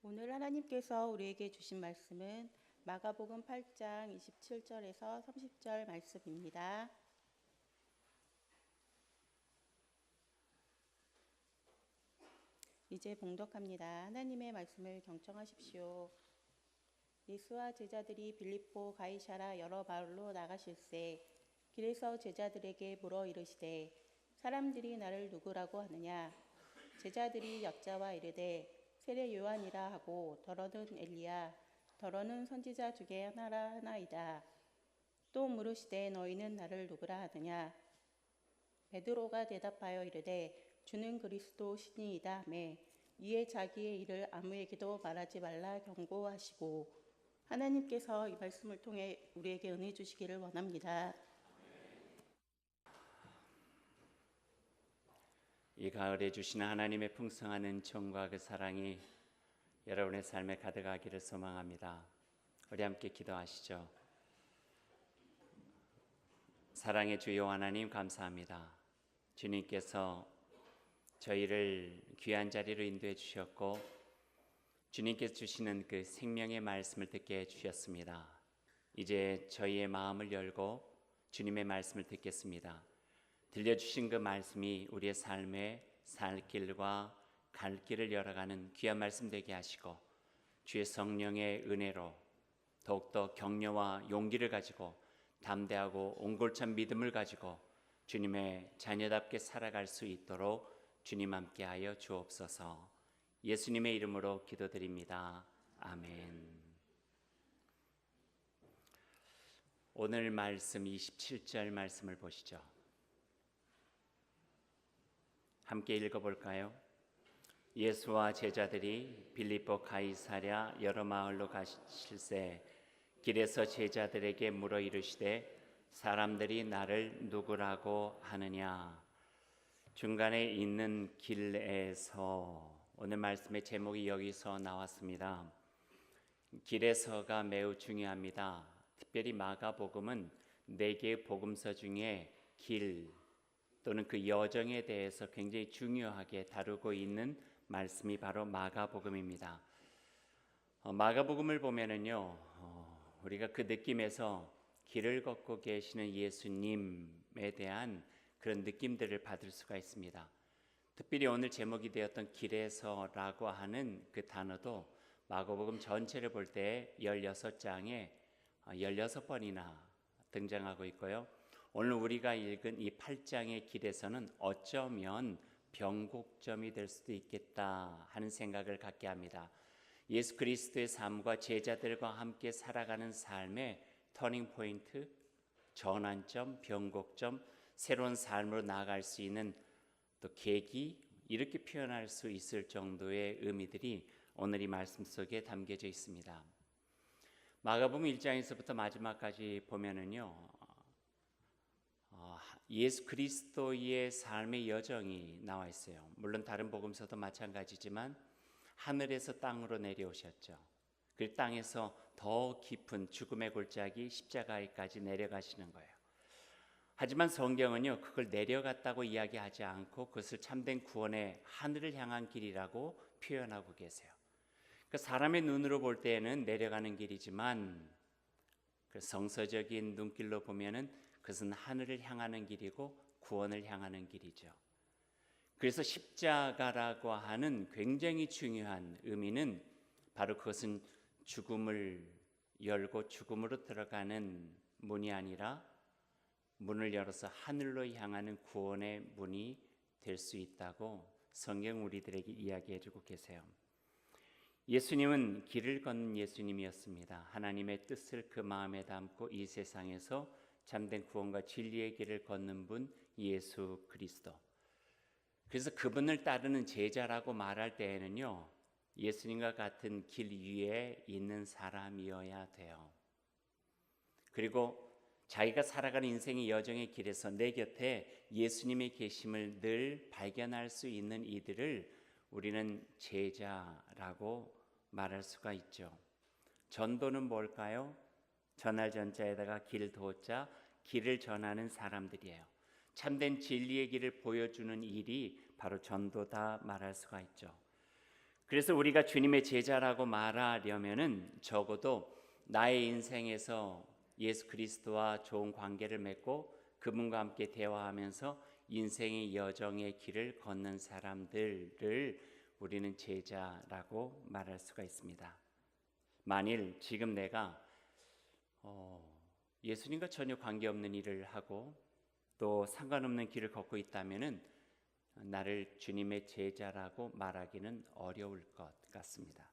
오늘 하나님께서 우리에게 주신 말씀은 마가복음 8장 27절에서 30절 말씀입니다. 이제 봉독합니다. 하나님의 말씀을 경청하십시오. 예수와 제자들이 빌립보 가이사랴 여러 마을로 나가실새 길에서 제자들에게 물어 이르시되 사람들이 나를 누구라고 하느냐? 제자들이 여짜와 이르되 세례 요한이라 하고 더러는 엘리야 더러는 선지자 중에 하나라 하나이다. 또 물으시되 너희는 나를 누구라 하느냐? 베드로가 대답하여 이르되 주는 그리스도 신이이다 하매 이에 자기의 일을 아무에게도 말하지 말라 경고하시고 하나님께서 이 말씀을 통해 우리에게 은혜 주시기를 원합니다. 이 가을에 주시는 하나님의 풍성한 은총과 그 사랑이 여러분의 삶에 가득하기를 소망합니다. 우리 함께 기도하시죠. 사랑의 주여 하나님 감사합니다. 주님께서 저희를 귀한 자리로 인도해 주셨고 주님께서 주시는 그 생명의 말씀을 듣게 해주셨습니다. 이제 저희의 마음을 열고 주님의 말씀을 듣겠습니다. 들려주신 그 말씀이 우리의 삶의 살 길과 갈 길을 열어가는 귀한 말씀 되게 하시고 주의 성령의 은혜로 더욱더 격려와 용기를 가지고 담대하고 옹골찬 믿음을 가지고 주님의 자녀답게 살아갈 수 있도록 주님 함께하여 주옵소서. 예수님의 이름으로 기도드립니다. 아멘. 오늘 말씀 27절 말씀을 보시죠. 함께 읽어볼까요? 예수와 제자들이 빌립보 가이사랴 여러 마을로 가실새 길에서 제자들에게 물어 이르시되 사람들이 나를 누구라고 하느냐? 중간에 있는 길에서, 오늘 말씀의 제목이 여기서 나왔습니다. 길에서가 매우 중요합니다. 특별히 마가복음은 4개의 복음서 중에 길 또는 그 여정에 대해서 굉장히 중요하게 다루고 있는 말씀이 바로 마가복음입니다. 마가복음을 보면은요, 우리가 그 느낌에서 길을 걷고 계시는 예수님에 대한 그런 느낌들을 받을 수가 있습니다. 특별히 오늘 제목이 되었던 길에서라고 하는 그 단어도 마가복음 전체를 볼 때 16장에 16번이나 등장하고 있고요. 오늘 우리가 읽은 이 8장의 길에서는 어쩌면 변곡점이 될 수도 있겠다 하는 생각을 갖게 합니다. 예수 그리스도의 삶과 제자들과 함께 살아가는 삶의 터닝 포인트, 전환점, 변곡점, 새로운 삶으로 나아갈 수 있는 또 계기, 이렇게 표현할 수 있을 정도의 의미들이 오늘 이 말씀 속에 담겨져 있습니다. 마가복음 1장에서부터 마지막까지 보면은요, 예수 그리스도의 삶의 여정이 나와 있어요. 물론 다른 복음서도 마찬가지지만 하늘에서 땅으로 내려오셨죠. 그 땅에서 더 깊은 죽음의 골짜기 십자가에까지 내려가시는 거예요. 하지만 성경은요, 그걸 내려갔다고 이야기하지 않고 그것을 참된 구원의 하늘을 향한 길이라고 표현하고 계세요. 그 사람의 눈으로 볼 때에는 내려가는 길이지만 그 성서적인 눈길로 보면은 그것은 하늘을 향하는 길이고 구원을 향하는 길이죠. 그래서 십자가라고 하는 굉장히 중요한 의미는 바로 그것은 죽음을 열고 죽음으로 들어가는 문이 아니라 문을 열어서 하늘로 향하는 구원의 문이 될 수 있다고 성경 우리들에게 이야기해주고 계세요. 예수님은 길을 걷는 예수님이었습니다. 하나님의 뜻을 그 마음에 담고 이 세상에서 참된 구원과 진리의 길을 걷는 분 예수 그리스도. 그래서 그분을 따르는 제자라고 말할 때에는요, 예수님과 같은 길 위에 있는 사람이어야 돼요. 그리고 자기가 살아가는 인생의 여정의 길에서 내 곁에 예수님의 계심을 늘 발견할 수 있는 이들을 우리는 제자라고 말할 수가 있죠. 전도는 뭘까요? 전할 전자에다가 길 도자, 길을 전하는 사람들이에요. 참된 진리의 길을 보여주는 일이 바로 전도다 말할 수가 있죠. 그래서 우리가 주님의 제자라고 말하려면은 적어도 나의 인생에서 예수 그리스도와 좋은 관계를 맺고 그분과 함께 대화하면서 인생의 여정의 길을 걷는 사람들을 우리는 제자라고 말할 수가 있습니다. 만일 지금 내가 예수님과 전혀 관계없는 일을 하고 또 상관없는 길을 걷고 있다면은 나를 주님의 제자라고 말하기는 어려울 것 같습니다.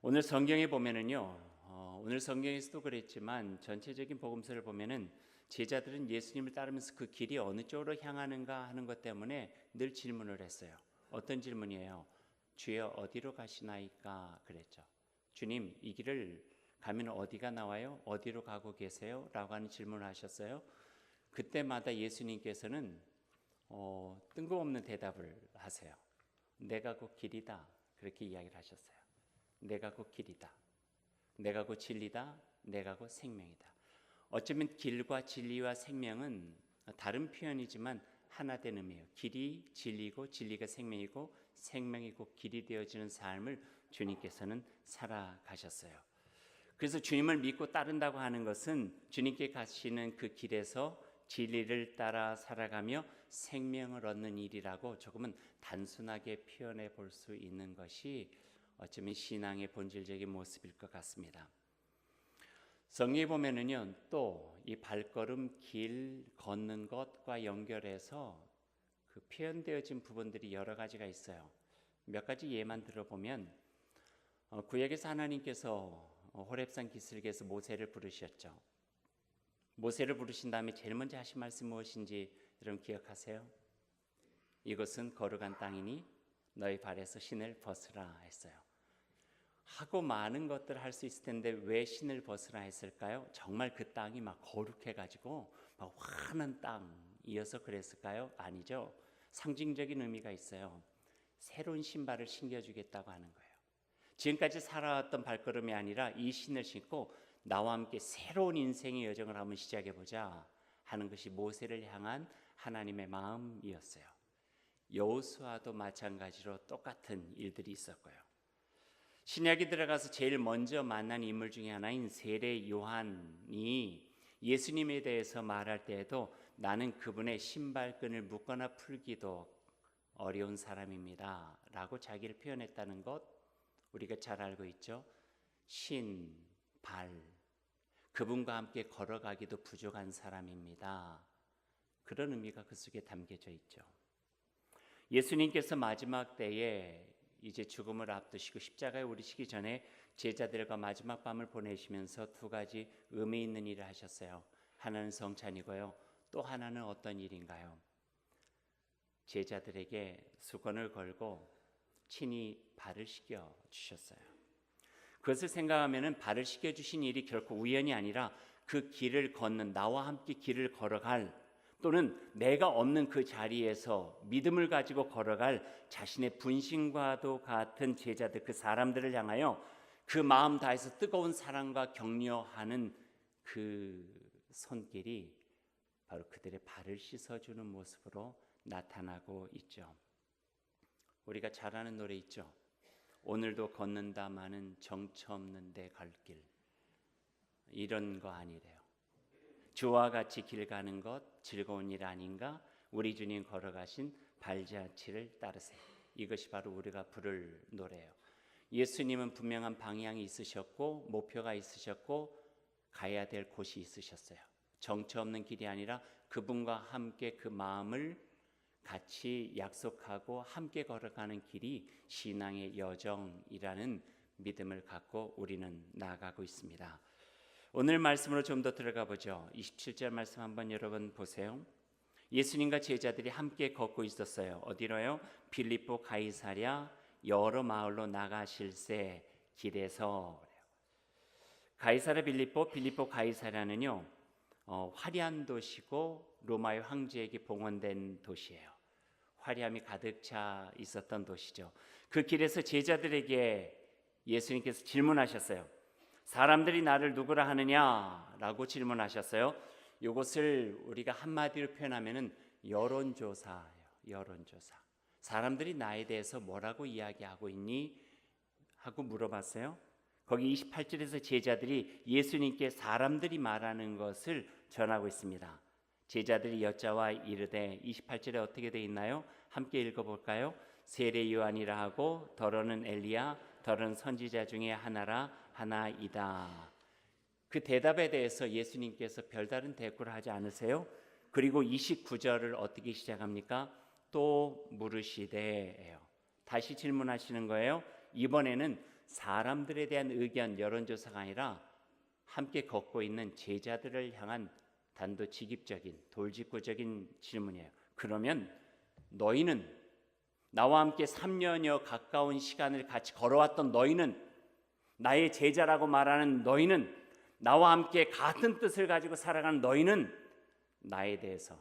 오늘 성경에 보면은요, 오늘 성경에서도 그랬지만 전체적인 복음서를 보면은 제자들은 예수님을 따르면서 그 길이 어느 쪽으로 향하는가 하는 것 때문에 늘 질문을 했어요. 어떤 질문이에요? 주여 어디로 가시나이까 그랬죠. 주님 이 길을 가면 어디가 나와요? 어디로 가고 계세요? 라고 하는 질문을 하셨어요. 그때마다 예수님께서는 뜬금없는 대답을 하세요. 내가 곧 길이다 그렇게 이야기를 하셨어요. 내가 곧 길이다, 내가 곧 진리다, 내가 곧 생명이다. 어쩌면 길과 진리와 생명은 다른 표현이지만 하나 된 의미예요. 길이 진리고 진리가 생명이고 생명이 곧 길이 되어지는 삶을 주님께서는 살아가셨어요. 그래서 주님을 믿고 따른다고 하는 것은 주님께 가시는 그 길에서 진리를 따라 살아가며 생명을 얻는 일이라고 조금은 단순하게 표현해 볼 수 있는 것이 어쩌면 신앙의 본질적인 모습일 것 같습니다. 성경에 보면은요, 또 이 발걸음 길 걷는 것과 연결해서 그 표현되어진 부분들이 여러 가지가 있어요. 몇 가지 예만 들어보면 구약에서 하나님께서 호렙산 기슭에서 모세를 부르셨죠. 모세를 부르신 다음에 제일 먼저 하신 말씀 무엇인지 여러분 기억하세요? 이것은 거룩한 땅이니 너희 발에서 신을 벗으라 했어요. 하고 많은 것들을 할 수 있을 텐데 왜 신을 벗으라 했을까요? 정말 그 땅이 막 거룩해가지고 막 환한 땅이어서 그랬을까요? 아니죠. 상징적인 의미가 있어요. 새로운 신발을 신겨주겠다고 하는 거예요. 지금까지 살아왔던 발걸음이 아니라 이 신을 신고 나와 함께 새로운 인생의 여정을 한번 시작해보자 하는 것이 모세를 향한 하나님의 마음이었어요. 여호수아도 마찬가지로 똑같은 일들이 있었고요. 신약에 들어가서 제일 먼저 만난 인물 중에 하나인 세례 요한이 예수님에 대해서 말할 때에도 나는 그분의 신발끈을 묶거나 풀기도 어려운 사람입니다 라고 자기를 표현했다는 것 우리가 잘 알고 있죠. 신, 발, 그분과 함께 걸어가기도 부족한 사람입니다. 그런 의미가 그 속에 담겨져 있죠. 예수님께서 마지막 때에 이제 죽음을 앞두시고 십자가에 오르시기 전에 제자들과 마지막 밤을 보내시면서 두 가지 의미 있는 일을 하셨어요. 하나는 성찬이고요. 또 하나는 어떤 일인가요? 제자들에게 수건을 걸고 친히 발을 씻겨 주셨어요. 그것을 생각하면은 발을 씻겨 주신 일이 결코 우연이 아니라 그 길을 걷는 나와 함께 길을 걸어갈 또는 내가 없는 그 자리에서 믿음을 가지고 걸어갈 자신의 분신과도 같은 제자들 그 사람들을 향하여 그 마음 다해서 뜨거운 사랑과 격려하는 그 손길이 바로 그들의 발을 씻어주는 모습으로 나타나고 있죠. 우리가 잘 아는 노래 있죠. 오늘도 걷는다마는 정처 없는 데 갈 길 이런 거 아니래요. 주와 같이 길 가는 것 즐거운 일 아닌가? 우리 주님 걸어가신 발자취를 따르세요. 이것이 바로 우리가 부를 노래예요. 예수님은 분명한 방향이 있으셨고 목표가 있으셨고 가야 될 곳이 있으셨어요. 정처 없는 길이 아니라 그분과 함께 그 마음을 같이 약속하고 함께 걸어가는 길이 신앙의 여정이라는 믿음을 갖고 우리는 나아가고 있습니다. 오늘 말씀으로 좀 더 들어가 보죠. 27절 말씀 한번 여러분 보세요. 예수님과 제자들이 함께 걷고 있었어요. 어디로요? 빌립보 가이사랴 여러 마을로 나가실새 길에서. 가이사랴 빌립보 가이사랴는요 화려한 도시고 로마의 황제에게 봉헌된 도시예요. 화려함이 가득 차 있었던 도시죠. 그 길에서 제자들에게 예수님께서 질문하셨어요. 사람들이 나를 누구라 하느냐라고 질문하셨어요. 이것을 우리가 한마디로 표현하면은 여론조사예요. 여론조사. 사람들이 나에 대해서 뭐라고 이야기하고 있니? 하고 물어봤어요. 거기 28절에서 제자들이 예수님께 사람들이 말하는 것을 전하고 있습니다. 제자들이 여짜와 이르되 28절에 어떻게 되어 있나요? 함께 읽어볼까요? 세례 요한이라 하고 더러는 엘리야 더러는 선지자 중에 하나이다. 그 대답에 대해서 예수님께서 별다른 대꾸를 하지 않으세요? 그리고 29절을 어떻게 시작합니까? 또 물으시되예요. 다시 질문하시는 거예요. 이번에는 사람들에 대한 의견 여론조사가 아니라 함께 걷고 있는 제자들을 향한 단도직입적인 돌직구적인 질문이에요. 그러면 너희는 나와 함께 3년여 가까운 시간을 같이 걸어왔던 너희는 나의 제자라고 말하는 너희는 나와 함께 같은 뜻을 가지고 살아가는 너희는 나에 대해서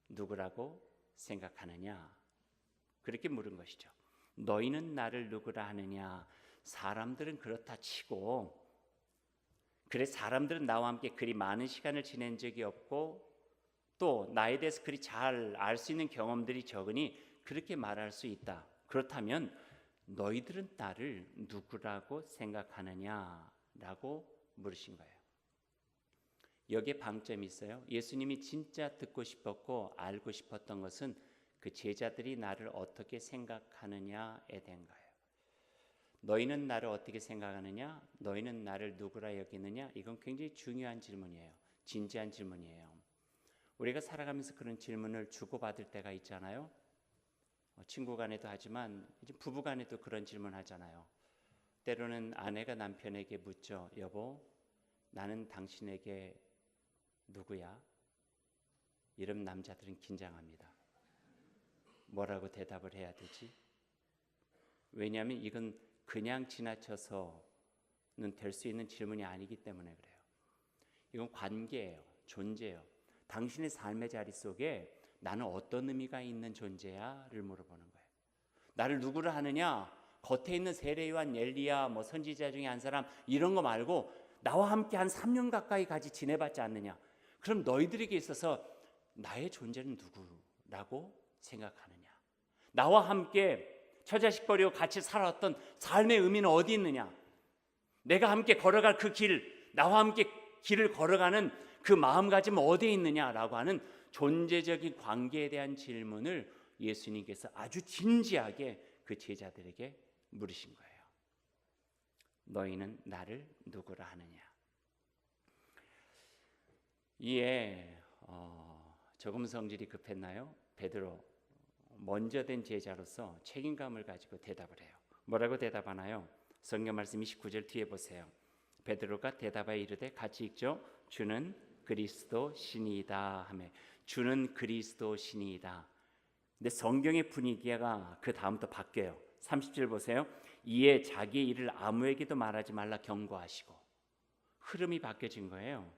누구라고 생각하느냐? 그렇게 물은 것이죠. 너희는 나를 누구라 하느냐? 사람들은 그렇다 치고 그래 사람들은 나와 함께 그리 많은 시간을 지낸 적이 없고 또 나에 대해서 그리 잘 알 수 있는 경험들이 적으니 그렇게 말할 수 있다. 그렇다면 너희들은 나를 누구라고 생각하느냐라고 물으신 거예요. 여기에 방점이 있어요. 예수님이 진짜 듣고 싶었고 알고 싶었던 것은 그 제자들이 나를 어떻게 생각하느냐에 대한 거예요. 너희는 나를 어떻게 생각하느냐? 너희는 나를 누구라 여기느냐? 이건 굉장히 중요한 질문이에요. 진지한 질문이에요. 우리가 살아가면서 그런 질문을 주고받을 때가 있잖아요. 친구 간에도 하지만 이제 부부 간에도 그런 질문 하잖아요. 때로는 아내가 남편에게 묻죠. 여보, 나는 당신에게 누구야? 이런 남자들은 긴장합니다. 뭐라고 대답을 해야 되지? 왜냐하면 이건 그냥 지나쳐서는 될 수 있는 질문이 아니기 때문에 그래요. 이건 관계예요. 존재예요. 당신의 삶의 자리 속에 나는 어떤 의미가 있는 존재야를 물어보는 거예요. 나를 누구를 하느냐? 겉에 있는 세례요한, 엘리야, 선지자 중에 한 사람 이런 거 말고 나와 함께 한 3년 가까이 같이 지내봤지 않느냐? 그럼 너희들에게 있어서 나의 존재는 누구라고 생각하느냐? 나와 함께 처자식거리로 같이 살아왔던 삶의 의미는 어디 있느냐? 내가 함께 걸어갈 그 길, 나와 함께 길을 걸어가는 그 마음가짐은 어디에 있느냐라고 하는 존재적인 관계에 대한 질문을 예수님께서 아주 진지하게 그 제자들에게 물으신 거예요. 너희는 나를 누구라 하느냐? 이에 조금 성질이 급했나요? 베드로 먼저 된 제자로서 책임감을 가지고 대답을 해요. 뭐라고 대답하나요? 성경 말씀 29절 뒤에 보세요. 베드로가 대답하여 이르되 같이 읽죠. 주는 그리스도 신이다 하며 주는 그리스도 신이다. 근데 성경의 분위기가 그 다음부터 바뀌어요. 30절 보세요. 이에 자기의 일을 아무에게도 말하지 말라 경고하시고. 흐름이 바뀌어진 거예요.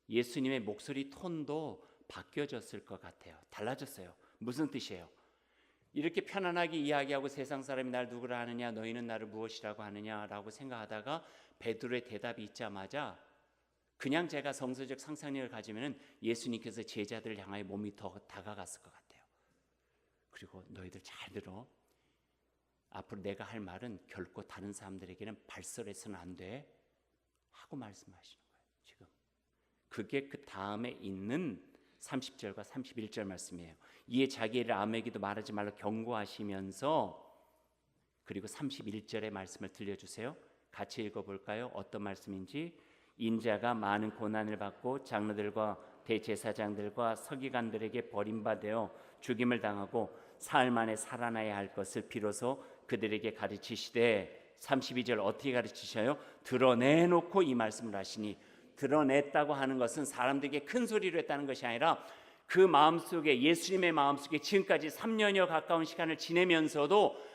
예수님의 목소리 톤도 바뀌어졌을 것 같아요. 달라졌어요. 무슨 뜻이에요? 이렇게 편안하게 이야기하고 세상 사람이 날 누구라 하느냐, 너희는 나를 무엇이라고 하느냐라고 생각하다가 베드로의 대답이 있자마자 그냥 제가 성서적 상상력을 가지면 예수님께서 제자들을 향하여 몸이 더 다가갔을 것 같아요. 그리고 너희들 잘 들어. 앞으로 내가 할 말은 결코 다른 사람들에게는 발설해서는 안 돼 하고 말씀하시는 거예요. 지금 그게 그 다음에 있는 30절과 31절 말씀이에요. 이에 자기 일을 아무에게도 말하지 말라 경고하시면서 그리고 31절의 말씀을 들려주세요. 같이 읽어볼까요? 어떤 말씀인지. 인자가 많은 고난을 받고 장로들과 대제사장들과 서기관들에게 버림받아 죽임을 당하고 사흘 만에 살아나야 할 것을 비로소 그들에게 가르치시되 32절 어떻게 가르치셔요? 드러내놓고 이 말씀을 하시니 드러냈다고 하는 것은 사람들에게 큰 소리로 했다는 것이 아니라 그 마음속에 예수님의 마음속에 지금까지 3년여 가까운 시간을 지내면서도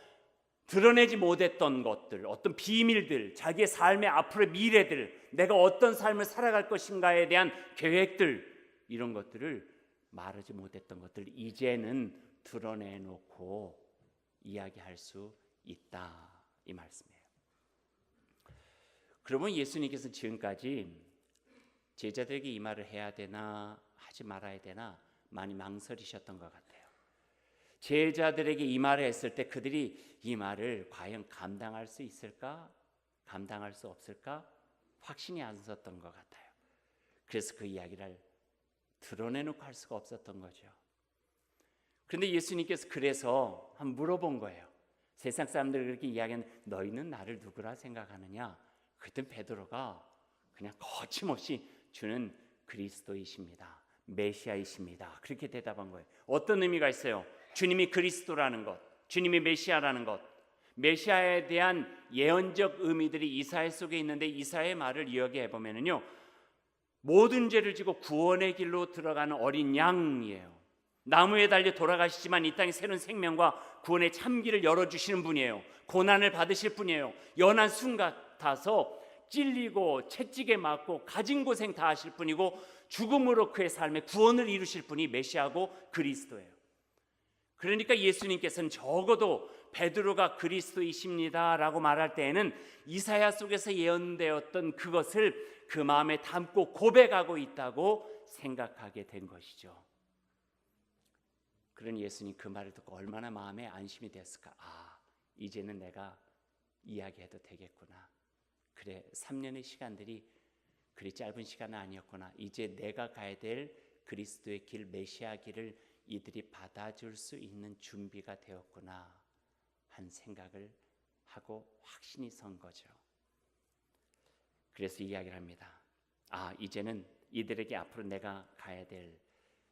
드러내지 못했던 것들, 어떤 비밀들, 자기의 삶의 앞으로의 미래들, 내가 어떤 삶을 살아갈 것인가에 대한 계획들, 이런 것들을 말하지 못했던 것들 이제는 드러내놓고 이야기할 수 있다, 이 말씀이에요. 그러면 예수님께서 지금까지 제자들에게 이 말을 해야 되나 하지 말아야 되나 많이 망설이셨던 것 같아요. 제자들에게 이 말을 했을 때 그들이 이 말을 과연 감당할 수 있을까? 감당할 수 없을까? 확신이 안 섰던 것 같아요. 그래서 그 이야기를 드러내놓고 할 수가 없었던 거죠. 그런데 예수님께서 그래서 한번 물어본 거예요. 세상 사람들 그렇게 이야기하는 너희는 나를 누구라 생각하느냐? 그때 베드로가 그냥 거침없이 주는 그리스도이십니다. 메시아이십니다. 그렇게 대답한 거예요. 어떤 의미가 있어요? 주님이 그리스도라는 것, 주님이 메시아라는 것, 메시아에 대한 예언적 의미들이 이사야 속에 있는데 이사야의 말을 이야기해 보면은요, 모든 죄를 지고 구원의 길로 들어가는 어린 양이에요. 나무에 달려 돌아가시지만 이 땅에 새로운 생명과 구원의 참길을 열어주시는 분이에요. 고난을 받으실 분이에요. 연한 순 같아서 찔리고 채찍에 맞고 가진 고생 다 하실 분이고 죽음으로 그의 삶에 구원을 이루실 분이 메시아고 그리스도예요. 그러니까 예수님께서는 적어도 베드로가 그리스도이십니다라고 말할 때에는 이사야 속에서 예언되었던 그것을 그 마음에 담고 고백하고 있다고 생각하게 된 것이죠. 그런 예수님 그 말을 듣고 얼마나 마음에 안심이 됐을까. 아, 이제는 내가 이야기해도 되겠구나. 그래, 3년의 시간들이 그리 짧은 시간은 아니었구나. 이제 내가 가야 될 그리스도의 길, 메시아 길을 이들이 받아줄 수 있는 준비가 되었구나 한 생각을 하고 확신이 선 거죠. 그래서 이야기를 합니다. 아, 이제는 이들에게 앞으로 내가 가야 될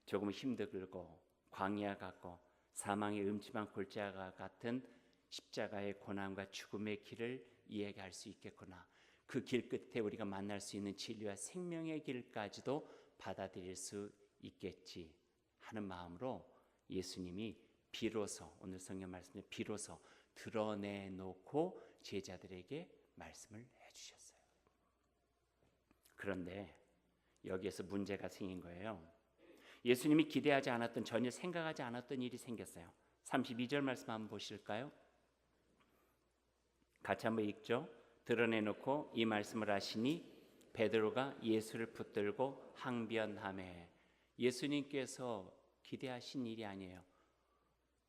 조금 힘들고 광야 같고 사망의 음침한 골짜기와 같은 십자가의 고난과 죽음의 길을 이야기할 수 있겠구나. 그 길 끝에 우리가 만날 수 있는 진리와 생명의 길까지도 받아들일 수 있겠지 하는 마음으로 예수님이 비로소 오늘 성경 말씀에 비로소 드러내놓고 제자들에게 말씀을 해주셨어요. 그런데 여기에서 문제가 생긴 거예요. 예수님이 기대하지 않았던, 전혀 생각하지 않았던 일이 생겼어요. 32절 말씀 한번 보실까요? 같이 한번 읽죠. 드러내놓고 이 말씀을 하시니 베드로가 예수를 붙들고 항변하매. 예수님께서 기대하신 일이 아니에요.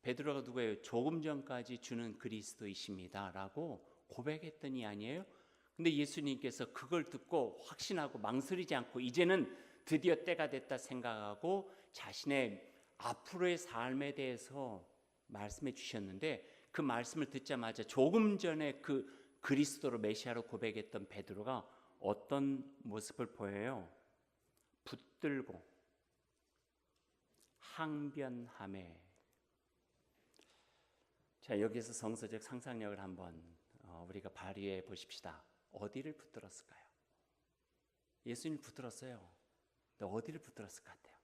베드로가 누구예요? 조금 전까지 주는 그리스도이십니다 라고 고백했던 이 아니에요? 근데 예수님께서 그걸 듣고 확신하고 망설이지 않고 이제는 드디어 때가 됐다 생각하고 자신의 앞으로의 삶에 대해서 말씀해 주셨는데 그 말씀을 듣자마자 조금 전에 그 그리스도로 메시아로 고백했던 베드로가 어떤 모습을 보여요? 붙들고 항변하매. 자, 여기서 성서적 상상력을 한번 우리가 발휘해 보십시다. 어디를 붙들었을까요? 예수님을 붙들었어요. 근데 어디를 붙들었을 것 같아요?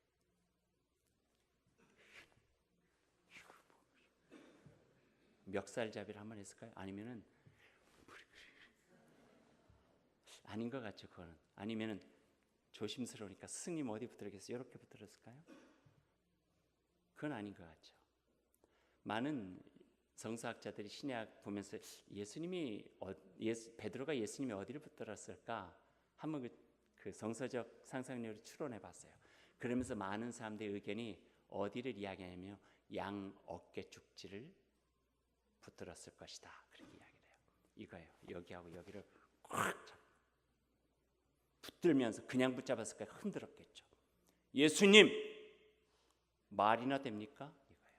멱살잡이를 한번 했을까요? 아니면은 아닌 것 같죠. 그거는 아니면은 조심스러우니까 스승님 어디 붙들었겠어요? 이렇게 붙들었을까요? 그건 아닌 것 같죠. 많은 성서학자들이 신약 보면서 베드로가 예수님이 어디를 붙들었을까 한번 그 성서적 상상력을 추론해 봤어요. 그러면서 많은 사람들의 의견이 어디를 이야기하냐면 양 어깨 축지를 붙들었을 것이다. 그렇게 이야기를 해요. 이거예요. 여기하고 여기를 꽉 잡고 붙들면서 그냥 붙잡았을까 흔들었겠죠. 예수님 말이나 됩니까? 이거예요.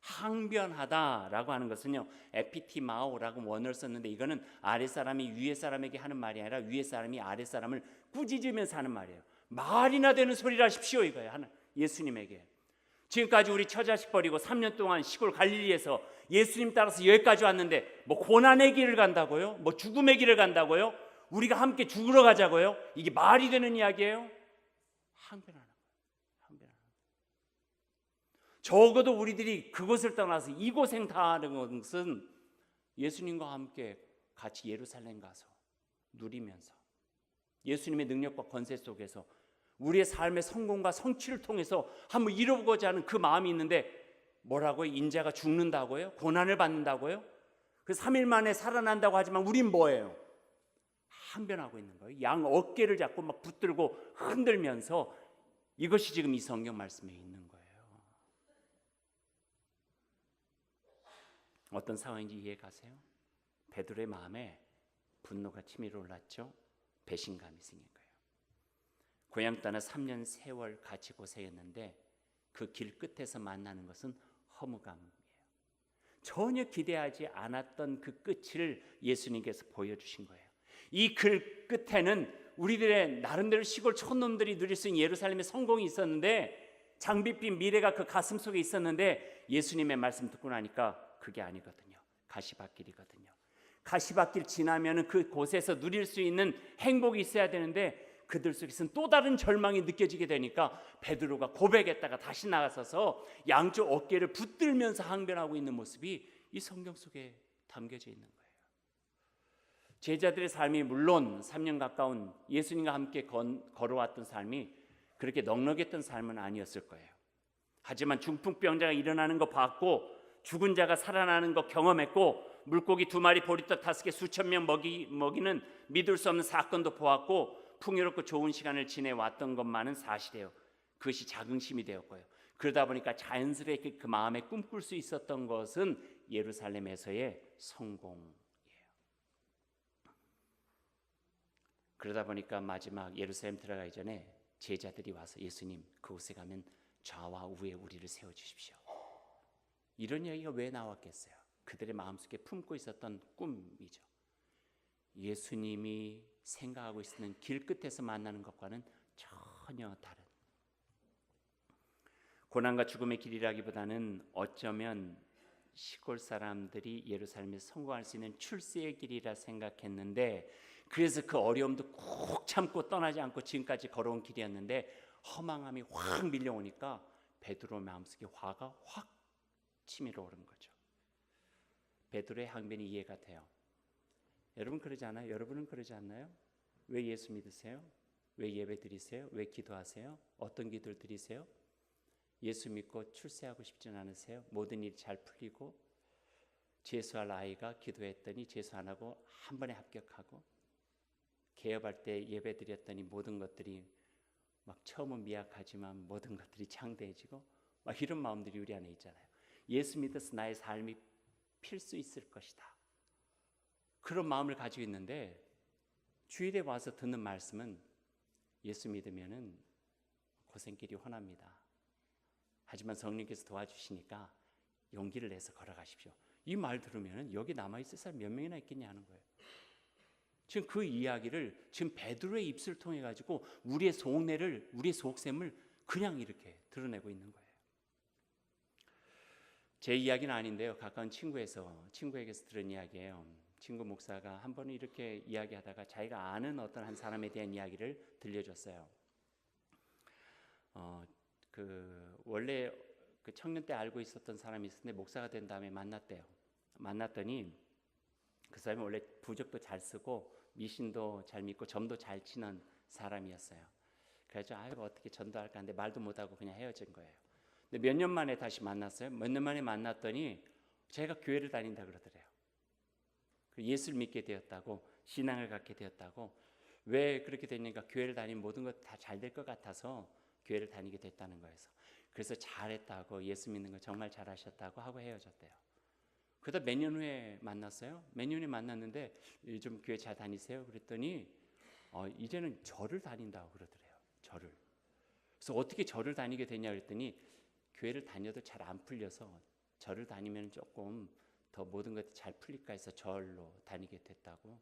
항변하다라고 하는 것은요, 에피티마오라고 원어를 썼는데 이거는 아래 사람이 위에 사람에게 하는 말이 아니라 위에 사람이 아래 사람을 꾸짖으면서 하는 말이에요. 말이나 되는 소리를 하십시오 이거예요. 예수님에게. 지금까지 우리 처자식 버리고 3년 동안 시골 갈릴리에서 예수님 따라서 여기까지 왔는데 뭐 고난의 길을 간다고요? 뭐 죽음의 길을 간다고요? 우리가 함께 죽으러 가자고요? 이게 말이 되는 이야기예요? 항변하는 거예요. 항변하는 거예요. 적어도 우리들이 그곳을 떠나서 이 고생 당하는 것은 예수님과 함께 같이 예루살렘 가서 누리면서 예수님의 능력과 권세 속에서 우리의 삶의 성공과 성취를 통해서 한번 이루고자 하는 그 마음이 있는데 뭐라고요? 인자가 죽는다고요? 고난을 받는다고요? 그 3일 만에 살아난다고 하지만 우린 뭐예요? 항변하고 있는 거예요. 양 어깨를 잡고 막 붙들고 흔들면서 이것이 지금 이 성경 말씀에 있는 거예요. 어떤 상황인지 이해 가세요? 베드로의 마음에 분노가 치밀어 올랐죠. 배신감이 생긴 거예요. 고향 떠나 3년 세월 같이 고생했는데 그 길 끝에서 만나는 것은 허무감이에요. 전혀 기대하지 않았던 그 끝을 예수님께서 보여주신 거예요. 이 길 끝에는 우리들의 나름대로 시골 촌놈들이 누릴 수 있는 예루살렘의 성공이 있었는데, 장밋빛 미래가 그 가슴 속에 있었는데, 예수님의 말씀 듣고 나니까 그게 아니거든요. 가시밭길이거든요. 가시밭길 지나면은 그 곳에서 누릴 수 있는 행복이 있어야 되는데, 그들 속에서는 또 다른 절망이 느껴지게 되니까 베드로가 고백했다가 다시 나가서서 양쪽 어깨를 붙들면서 항변하고 있는 모습이 이 성경 속에 담겨져 있는 거예요. 제자들의 삶이 물론 3년 가까운 예수님과 함께 걸어왔던 삶이 그렇게 넉넉했던 삶은 아니었을 거예요. 하지만 중풍병자가 일어나는 거 봤고, 죽은 자가 살아나는 거 경험했고, 물고기 2마리 보리떡 5개 수천 명 먹이는 믿을 수 없는 사건도 보았고, 풍요롭고 좋은 시간을 지내왔던 것만은 사실이에요. 그것이 자긍심이 되었고요. 그러다 보니까 자연스럽게 그 마음에 꿈꿀 수 있었던 것은 예루살렘에서의 성공이에요. 그러다 보니까 마지막 예루살렘 들어가기 전에 제자들이 와서 예수님, 그곳에 가면 좌와 우에 우리를 세워주십시오. 이런 이야기가 왜 나왔겠어요? 그들의 마음속에 품고 있었던 꿈이죠. 예수님이 생각하고 있는 길 끝에서 만나는 것과는 전혀 다른, 고난과 죽음의 길이라기보다는 어쩌면 시골 사람들이 예루살렘에 성공할 수 있는 출세의 길이라 생각했는데, 그래서 그 어려움도 꾹 참고 떠나지 않고 지금까지 걸어온 길이었는데, 허망함이 확 밀려오니까 베드로 마음속에 화가 확 치밀어 오른 거죠. 베드로의 항변이 이해가 돼요. 여러분 그러지 않아요? 여러분은 그러지 않나요? 왜 예수 믿으세요? 왜 예배 드리세요? 왜 기도하세요? 어떤 기도를 드리세요? 예수 믿고 출세하고 싶지는 않으세요? 모든 일이 잘 풀리고, 재수할 아이가 기도했더니 재수 안 하고 한 번에 합격하고, 개업할 때 예배 드렸더니 모든 것들이 막 처음은 미약하지만 모든 것들이 창대해지고, 막 이런 마음들이 우리 안에 있잖아요. 예수 믿어서 나의 삶이 필 수 있을 것이다, 그런 마음을 가지고 있는데, 주일에 와서 듣는 말씀은 예수 믿으면은 고생길이 훤합니다. 하지만 성령께서 도와주시니까 용기를 내서 걸어가십시오. 이 말 들으면 여기 남아있을 사람 몇 명이나 있겠냐 하는 거예요. 지금 그 이야기를 지금 베드로의 입술을 통해 가지고 우리의 속내를, 우리의 속셈을 그냥 이렇게 드러내고 있는 거예요. 제 이야기는 아닌데요, 가까운 친구에게서 들은 이야기예요. 친구 목사가 한 번은 이렇게 이야기하다가 자기가 아는 어떤 한 사람에 대한 이야기를 들려줬어요. 원래 그 청년 때 알고 있었던 사람이 있었는데 목사가 된 다음에 만났대요. 만났더니 그 사람이 원래 부적도 잘 쓰고 미신도 잘 믿고 점도 잘 치는 사람이었어요. 그래서 어떻게 전도할까 하는데 말도 못하고 그냥 헤어진 거예요. 근데 몇 년 만에 다시 만났어요. 몇 년 만에 만났더니 제가 교회를 다닌다 그러더래요. 예수를 믿게 되었다고, 신앙을 갖게 되었다고. 왜 그렇게 됐냐니까 교회를 다니면 모든 것 다 잘 될 것 같아서 교회를 다니게 됐다는 거예요. 그래서 잘했다고, 예수 믿는 거 정말 잘하셨다고 하고 헤어졌대요. 그러다 몇 년 후에 만났어요. 몇 년에 만났는데 요즘 교회 잘 다니세요? 그랬더니 이제는 절을 다닌다고 그러더래요. 절을. 그래서 어떻게 절을 다니게 되냐 그랬더니 교회를 다녀도 잘 안 풀려서 절을 다니면 조금 더 모든 것이 잘 풀릴까 해서 절로 다니게 됐다고.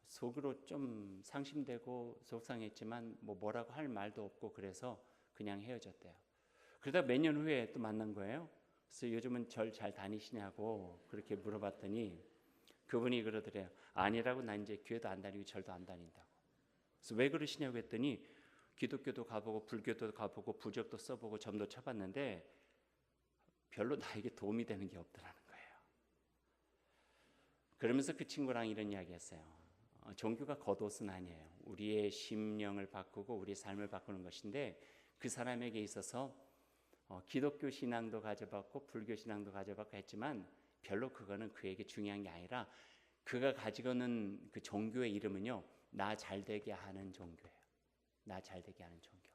속으로 좀 상심되고 속상했지만 뭐라고 할 말도 없고 그래서 그냥 헤어졌대요. 그러다 몇 년 후에 또 만난 거예요. 그래서 요즘은 절 잘 다니시냐고 그렇게 물어봤더니 그분이 그러더래요. 아니라고, 난 이제 교회도 안 다니고 절도 안 다닌다고. 그래서 왜 그러시냐고 했더니 기독교도 가보고 불교도 가보고 부적도 써보고 점도 쳐봤는데 별로 나에게 도움이 되는 게 없더라는 거예요. 그러면서 그 친구랑 이런 이야기 했어요. 종교가 겉옷은 아니에요. 우리의 심령을 바꾸고 우리의 삶을 바꾸는 것인데, 그 사람에게 있어서 기독교 신앙도 가져봤고 불교 신앙도 가져봤고 했지만 별로 그거는 그에게 중요한 게 아니라, 그가 가지고 있는 그 종교의 이름은요, 나 잘되게 하는 종교예요. 나 잘되게 하는 종교.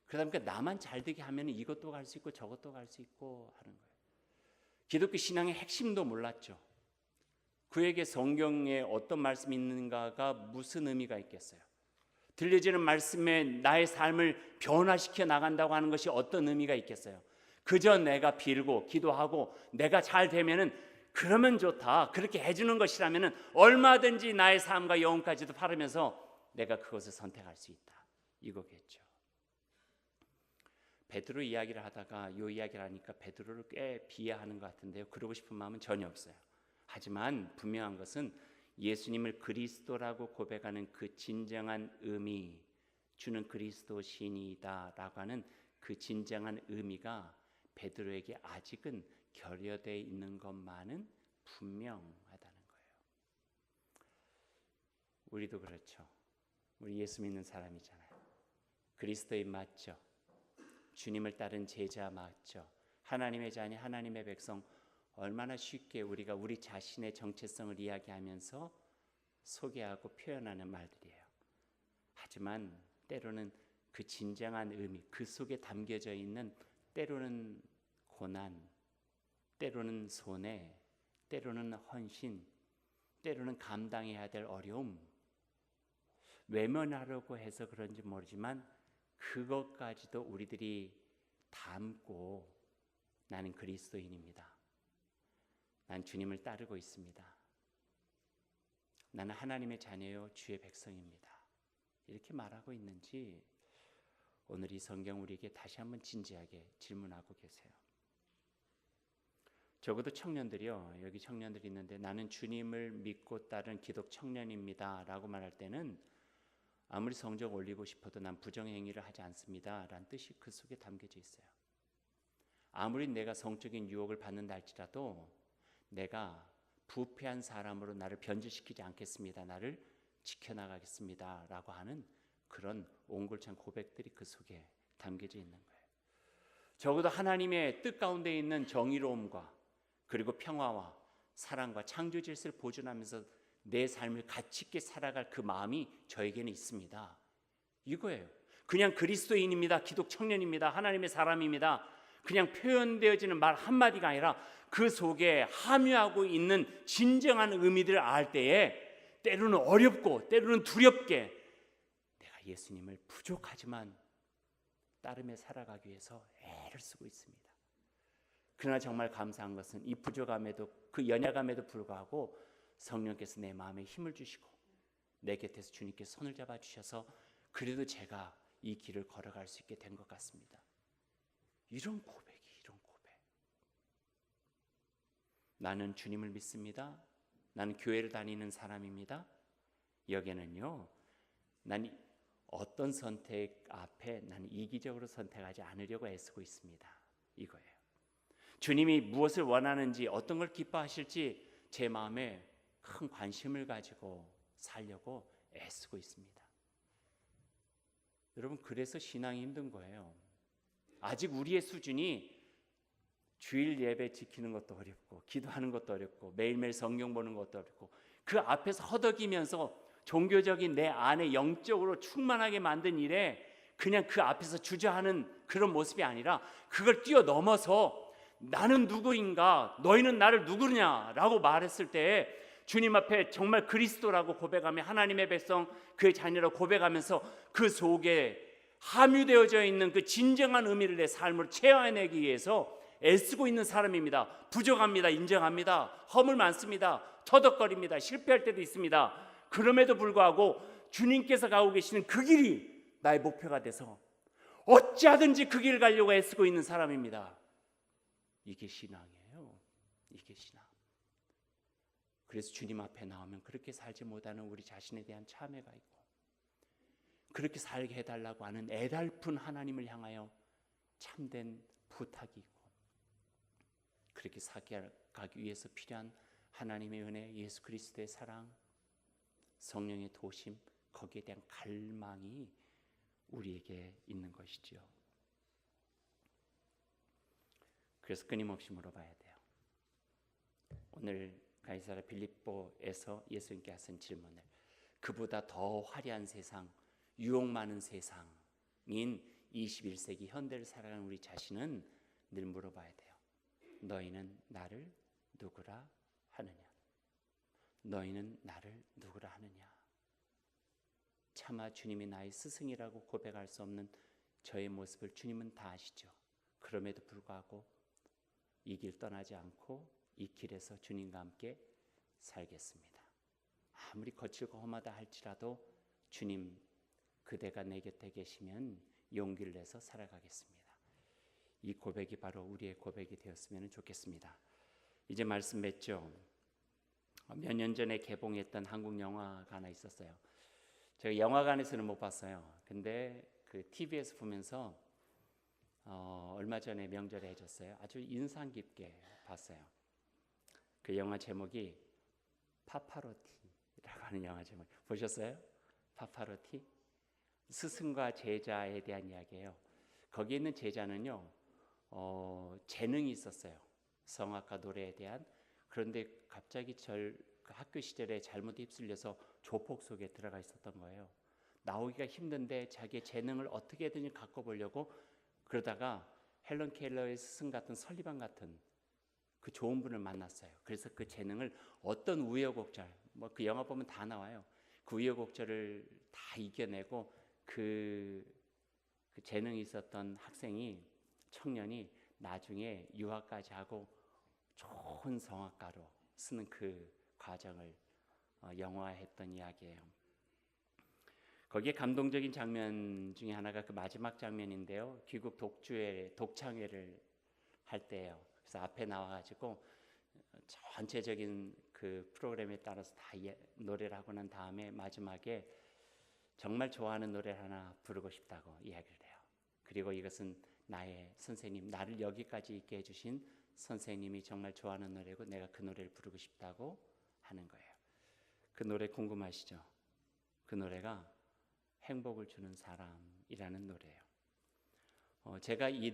그러다 보니까 나만 잘되게 하면 이것도 갈 수 있고 저것도 갈 수 있고 하는 거예요. 기독교 신앙의 핵심도 몰랐죠. 그에게 성경에 어떤 말씀이 있는가가 무슨 의미가 있겠어요? 들려지는 말씀에 나의 삶을 변화시켜 나간다고 하는 것이 어떤 의미가 있겠어요? 그저 내가 빌고 기도하고 내가 잘 되면은 그러면 좋다, 그렇게 해주는 것이라면은 얼마든지 나의 삶과 영혼까지도 팔으면서 내가 그것을 선택할 수 있다, 이거겠죠. 베드로 이야기를 하다가 이 이야기를 하니까 베드로를 꽤 비하하는 것 같은데요, 그러고 싶은 마음은 전혀 없어요. 하지만 분명한 것은 예수님을 그리스도라고 고백하는 그 진정한 의미, 주는 그리스도 신이다라고 하는 그 진정한 의미가 베드로에게 아직은 결여되어 있는 것만은 분명하다는 거예요. 우리도 그렇죠. 우리 예수 믿는 사람이잖아요. 그리스도인 맞죠? 주님을 따른 제자 맞죠? 하나님의 자녀, 하나님의 백성, 얼마나 쉽게 우리가 우리 자신의 정체성을 이야기하면서 소개하고 표현하는 말들이에요. 하지만 때로는 그 진정한 의미, 그 속에 담겨져 있는 때로는 고난, 때로는 손해, 때로는 헌신, 때로는 감당해야 될 어려움, 외면하려고 해서 그런지 모르지만 그것까지도 우리들이 담고 나는 그리스도인입니다. 난 주님을 따르고 있습니다. 나는 하나님의 자녀요 주의 백성입니다. 이렇게 말하고 있는지 오늘 이 성경 우리에게 다시 한번 진지하게 질문하고 계세요. 적어도 청년들이요, 여기 청년들이 있는데 나는 주님을 믿고 따른 기독 청년입니다 라고 말할 때는 아무리 성적 올리고 싶어도 난 부정행위를 하지 않습니다 라는 뜻이 그 속에 담겨져 있어요. 아무리 내가 성적인 유혹을 받는다 할지라도 내가 부패한 사람으로 나를 변질시키지 않겠습니다, 나를 지켜나가겠습니다 라고 하는 그런 옹골찬 고백들이 그 속에 담겨져 있는 거예요. 적어도 하나님의 뜻 가운데 있는 정의로움과 그리고 평화와 사랑과 창조 질서를 보존하면서 내 삶을 가치 있게 살아갈 그 마음이 저에게는 있습니다, 이거예요. 그냥 그리스도인입니다, 기독 청년입니다, 하나님의 사람입니다, 그냥 표현되어지는 말 한마디가 아니라 그 속에 함유하고 있는 진정한 의미들을 알 때에 때로는 어렵고 때로는 두렵게 내가 예수님을 부족하지만 따르며 살아가기 위해서 애를 쓰고 있습니다. 그러나 정말 감사한 것은 이 부족함에도, 그 연약함에도 불구하고 성령께서 내 마음에 힘을 주시고 내 곁에서 주님께서 손을 잡아주셔서 그래도 제가 이 길을 걸어갈 수 있게 된 것 같습니다. 이런 고백이, 이런 고백. 나는 주님을 믿습니다. 나는 교회를 다니는 사람입니다. 여기에는요, 난 어떤 선택 앞에 나는 이기적으로 선택하지 않으려고 애쓰고 있습니다, 이거예요. 주님이 무엇을 원하는지, 어떤 걸 기뻐하실지 제 마음에 큰 관심을 가지고 살려고 애쓰고 있습니다. 여러분, 그래서 신앙이 힘든 거예요. 아직 우리의 수준이 주일 예배 지키는 것도 어렵고 기도하는 것도 어렵고 매일매일 성경 보는 것도 어렵고 그 앞에서 허덕이면서 종교적인 내 안에 영적으로 충만하게 만든 일에 그냥 그 앞에서 주저하는 그런 모습이 아니라 그걸 뛰어넘어서 나는 누구인가, 너희는 나를 누구냐라고 말했을 때 주님 앞에 정말 그리스도라고 고백하며 하나님의 백성, 그의 자녀라고 고백하면서 그 속에 함유되어져 있는 그 진정한 의미를 내 삶으로 체화해내기 위해서 애쓰고 있는 사람입니다. 부족합니다. 인정합니다. 허물 많습니다. 터덕거립니다. 실패할 때도 있습니다. 그럼에도 불구하고 주님께서 가고 계시는 그 길이 나의 목표가 돼서 어찌하든지 그 길을 가려고 애쓰고 있는 사람입니다. 이게 신앙이에요. 이게 신앙. 그래서 주님 앞에 나오면 그렇게 살지 못하는 우리 자신에 대한 참회가 있고 그렇게 살게 해달라고 하는 애달픈 하나님을 향하여 참된 부탁이 있고 그렇게 살아가기 위해서 필요한 하나님의 은혜, 예수 그리스도의 사랑, 성령의 도심, 거기에 대한 갈망이 우리에게 있는 것이지요. 그래서 끊임없이 물어봐야 돼요. 오늘 가이사랴 빌립보에서 예수님께 하신 질문을, 그보다 더 화려한 세상, 유혹 많은 세상인 21세기 현대를 살아가는 우리 자신은 늘 물어봐야 돼요. 너희는 나를 누구라 하느냐? 너희는 나를 누구라 하느냐? 차마 주님이 나의 스승이라고 고백할 수 없는 저의 모습을 주님은 다 아시죠. 그럼에도 불구하고 이 길 떠나지 않고 이 길에서 주님과 함께 살겠습니다. 아무리 거칠고 험하다 할지라도 주님, 그대가 내 곁에 계시면 용기를 내서 살아가겠습니다. 이 고백이 바로 우리의 고백이 되었으면 좋겠습니다. 이제 말씀 맺죠. 몇 년 전에 개봉했던 한국 영화가 하나 있었어요. 제가 영화관에서는 못 봤어요. 근데 그 TV에서 보면서 얼마 전에 명절에 해줬어요. 아주 인상 깊게 봤어요. 그 영화 제목이 파파로티라고 하는 영화 제목 보셨어요? 파파로티? 스승과 제자에 대한 이야기예요. 거기에 있는 제자는요, 재능이 있었어요. 성악과 노래에 대한. 그런데 갑자기 그 학교 시절에 잘못 휩쓸려서 조폭 속에 들어가 있었던 거예요. 나오기가 힘든데 자기의 재능을 어떻게든 갖고 보려고 그러다가 헬런 켈러의 스승 같은 설리반 같은 그 좋은 분을 만났어요. 그래서 그 재능을 어떤 우여곡절, 뭐 그 영화 보면 다 나와요. 그 우여곡절을 다 이겨내고 그 재능이 있었던 청년이 나중에 유학까지 하고 좋은 성악가로 쓰는 그 과정을 영화했던 이야기예요. 거기에 감동적인 장면 중에 하나가 그 마지막 장면인데요. 귀국 독창회를 할 때예요. 그래서 앞에 나와가지고 전체적인 그 프로그램에 따라서 다 노래를 하고 난 다음에 마지막에 정말 좋아하는 노래를 하나 부르고 싶다고 이야기를 해요. 그리고 이것은 나의 선생님, 나를 여기까지 있게 해주신 선생님이 정말 좋아하는 노래고 내가 그 노래를 부르고 싶다고 하는 거예요. 그 노래 궁금하시죠? 그 노래가 행복을 주는 사람이라는 노래예요. 제가 이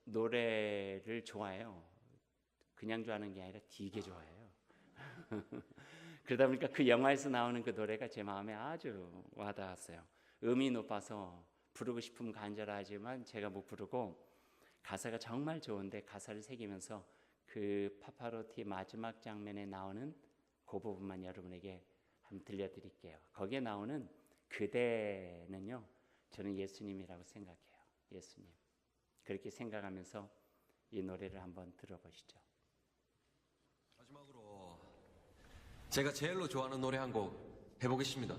노래를 좋아해요. 그냥 좋아하는 게 아니라 되게 좋아해요. 그러다 보니까 그 영화에서 나오는 그 노래가 제 마음에 아주 와닿았어요. 음이 높아서 부르고 싶으면 간절하지만 제가 못 부르고 가사가 정말 좋은데 가사를 새기면서 그 파파로티 마지막 장면에 나오는 그 부분만 여러분에게 한번 들려드릴게요. 거기에 나오는 그대는요, 저는 예수님이라고 생각해요. 예수님. 그렇게 생각하면서 이 노래를 한번 들어보시죠. 마지막으로 제가 제일로 좋아하는 노래 한 곡 해보겠습니다.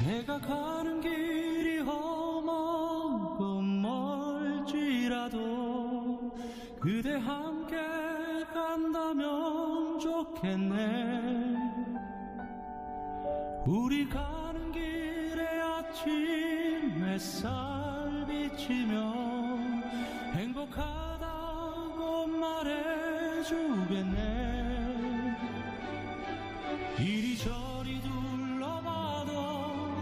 내가 가는 길이 험하고 멀지라도 그대 함께 간다면 좋겠네. 우리 가는 길에 아침 햇살 비치며 행복하다고 말해주겠네. 이리저리 둘러봐도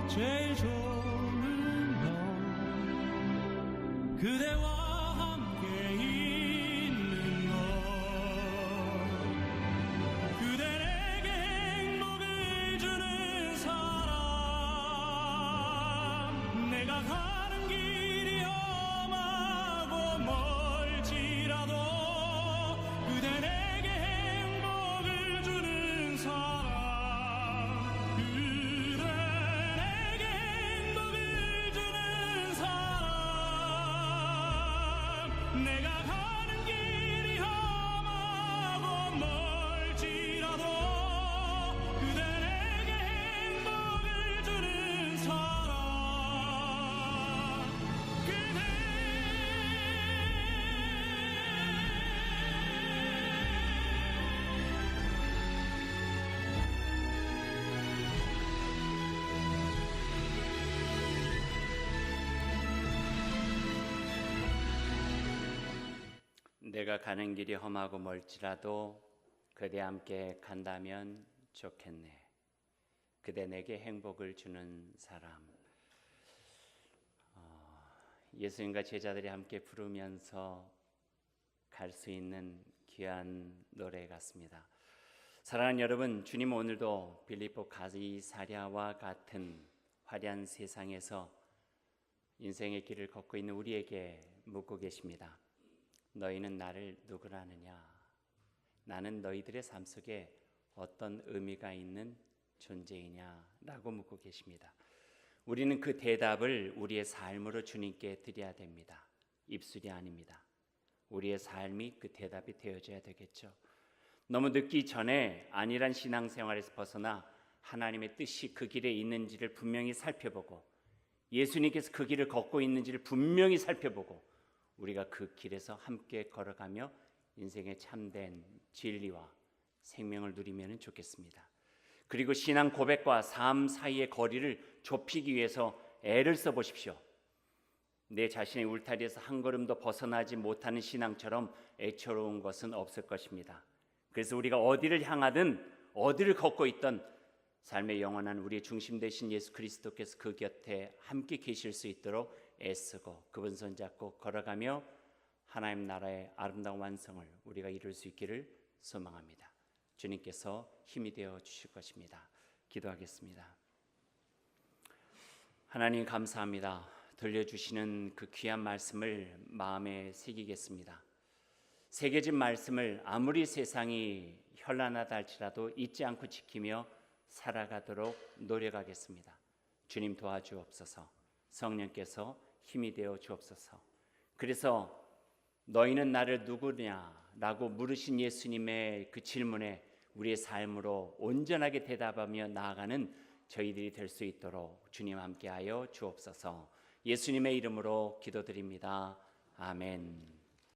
제일 좋은 건 그대와 함께 있는 것. 그대 내게 행복을 주는 사람. 내가 가는 길이 험하고 멀지라도 그대 내게 행복을 주는 사람. 내가 가는 길이 험하고 멀지라도 그대 내게 행복을 주는 사람. 내가 가는 길이 험하고 멀지라도 그대 함께 간다면 좋겠네. 그대 내게 행복을 주는 사람. 예수님과 제자들이 함께 부르면서 갈 수 있는 귀한 노래 같습니다. 사랑하는 여러분, 주님 오늘도 빌립보 가이사랴와 같은 화려한 세상에서 인생의 길을 걷고 있는 우리에게 묻고 계십니다. 너희는 나를 누구라 하느냐? 나는 너희들의 삶 속에 어떤 의미가 있는 존재이냐? 라고 묻고 계십니다. 우리는 그 대답을 우리의 삶으로 주님께 드려야 됩니다. 입술이 아닙니다. 우리의 삶이 그 대답이 되어줘야 되겠죠. 너무 늦기 전에 안일한 신앙생활에서 벗어나 하나님의 뜻이 그 길에 있는지를 분명히 살펴보고 예수님께서 그 길을 걷고 있는지를 분명히 살펴보고 우리가 그 길에서 함께 걸어가며 인생의 참된 진리와 생명을 누리면 좋겠습니다. 그리고 신앙 고백과 삶 사이의 거리를 좁히기 위해서 애를 써보십시오. 내 자신의 울타리에서 한 걸음도 벗어나지 못하는 신앙처럼 애처로운 것은 없을 것입니다. 그래서 우리가 어디를 향하든 어디를 걷고 있든 삶의 영원한 우리의 중심 되신 예수 그리스도께서 그 곁에 함께 계실 수 있도록 애쓰고 그분 손잡고 걸어가며 하나님 나라의 아름다운 완성을 우리가 이룰 수 있기를 소망합니다. 주님께서 힘이 되어 주실 것입니다. 기도하겠습니다. 하나님 감사합니다. 들려주시는 그 귀한 말씀을 마음에 새기겠습니다. 새겨진 말씀을 아무리 세상이 현란하다 할지라도 잊지 않고 지키며 살아가도록 노력하겠습니다. 주님 도와주옵소서. 성령께서 힘이 되어 주옵소서. 그래서 너희는 나를 누구냐라고 물으신 예수님의 그 질문에 우리의 삶으로 온전하게 대답하며 나아가는 저희들이 될 수 있도록 주님 함께하여 주옵소서. 예수님의 이름으로 기도드립니다. 아멘.